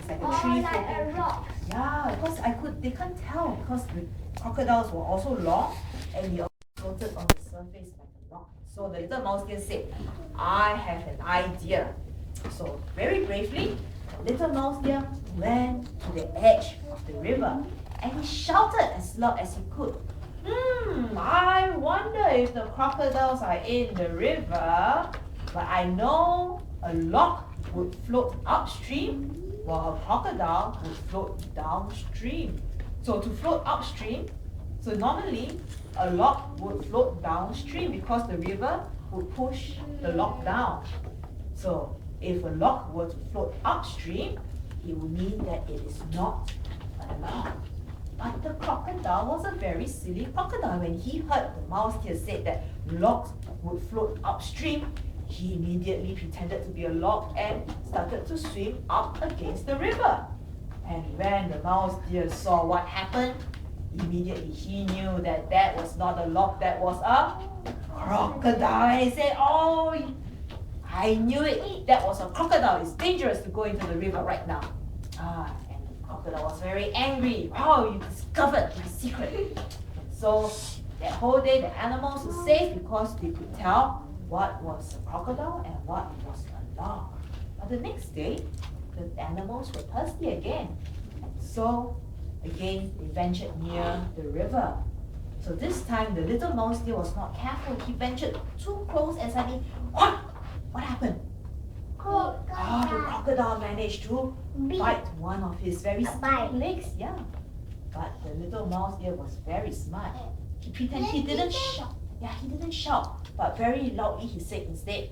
It's like a tree like a floating. rock. Yeah, because they can't tell because the crocodiles were also long and they also floated on the surface like a rock. So the little mouse deer said, I have an idea. So very bravely, the little mouse deer went to the edge of the river and he shouted as loud as he could. I wonder if the crocodiles are in the river, but I know a log would float upstream while a crocodile would float downstream. So to float upstream, so normally a log would float downstream because the river would push the log down. So if a log were to float upstream, it would mean that it is not a log. But the crocodile was a very silly crocodile. When he heard the mouse deer say that logs would float upstream, he immediately pretended to be a log and started to swim up against the river. And when the mouse deer saw what happened, immediately he knew that that was not a log, that was a crocodile. And he said, oh, I knew it, that was a crocodile. It's dangerous to go into the river right now. And the crocodile was very angry. Wow, you discovered my secret. So that whole day the animals were safe because they could tell what was a crocodile and what was a log. But the next day, the animals were thirsty again. So again, they ventured near the river. So this time, the little mouse deer was not careful. He ventured too close and suddenly, what happened? The crocodile managed to bite one of his very small legs. Yeah. But the little mouse deer was very smart. He pretended he didn't shout. Yeah, he didn't shout, but very loudly he said instead,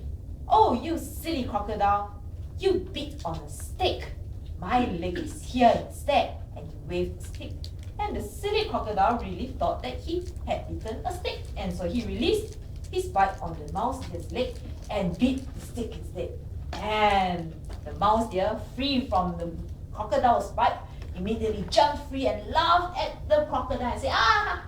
oh, you silly crocodile, you bit on a stick. My leg is here instead. And he waved the stick. And the silly crocodile really thought that he had bitten a stick. And so he released his bite on the mouse deer's leg and bit the stick instead. And the mouse deer, free from the crocodile's bite, immediately jumped free and laughed at the crocodile and said,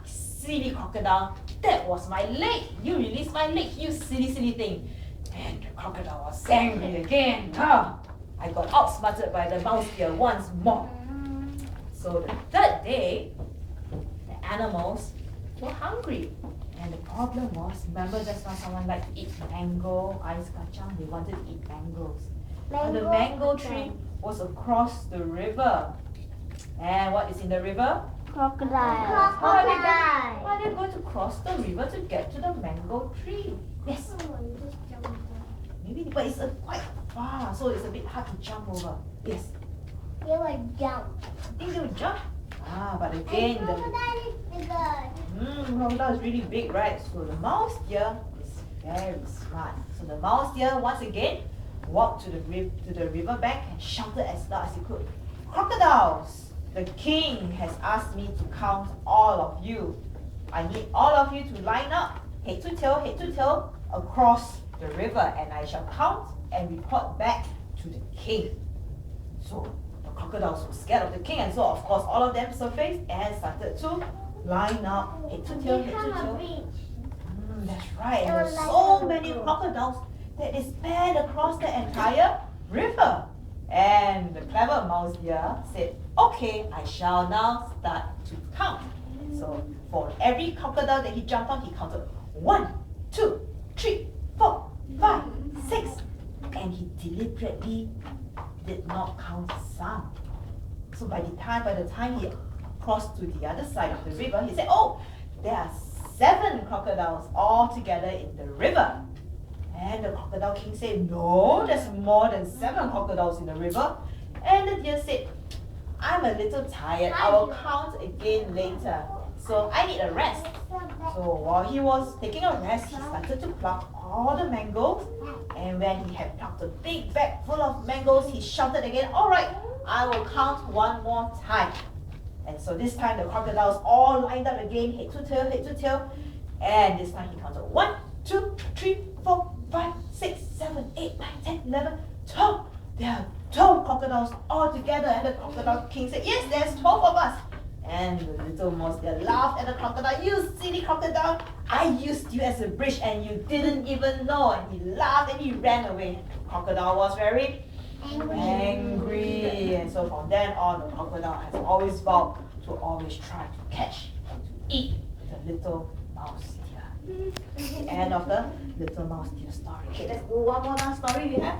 silly crocodile, that was my leg. You released my leg, you silly, silly thing. And the crocodile was angry again. I got outsmarted by the mouse deer once more. So the third day, the animals were hungry. And the problem was, remember just now someone liked to eat mango, ice kacang, they wanted to eat mangoes. But the mango tree was across the river. And what is in the river? Crocodile. How are they going to cross the river to get to the mango tree? Yes. Maybe, but it's quite far, so it's a bit hard to jump over. Yes. They will jump. Think they will jump? But again, the crocodile is really big, right? So the mouse deer is very smart. So the mouse deer once again walked to the river bank and shouted as loud as he could, crocodiles! The king has asked me to count all of you. I need all of you to line up, head to tail, across the river, and I shall count and report back to the king. So the crocodiles were scared of the king, and so of course all of them surfaced and started to line up, head to tail. That's right, and there were so many crocodiles that they spanned across the entire river. And the clever mouse deer said, okay, I shall now start to count. So for every crocodile that he jumped on, he counted 1, 2, 3, 4, 5, 6. And he deliberately did not count some. So by the time he crossed to the other side of the river, he said, oh, there are 7 crocodiles all together in the river. And the crocodile king said, no, there's more than 7 crocodiles in the river. And the deer said, I'm a little tired. I will count again later. So I need a rest. So while he was taking a rest, he started to pluck all the mangoes. And when he had plucked a big bag full of mangoes, he shouted again, all right, I will count one more time. And so this time the crocodiles all lined up again, head to tail. And this time he counted 1, 2, 3, 4, 5, 6, 7, 8, 9, 10, 11, 12. There are 12 crocodiles all together. And the crocodile king said, yes, there's 12 of us. And the little mouse deer laughed at the crocodile. You silly crocodile, I used you as a bridge and you didn't even know. And he laughed and he ran away. The crocodile was very Angry. And so from then on, the crocodile has always vowed to always try to catch and to eat the little mouse deer. End of the little mouse deer story. Okay, let's do one more last story we have.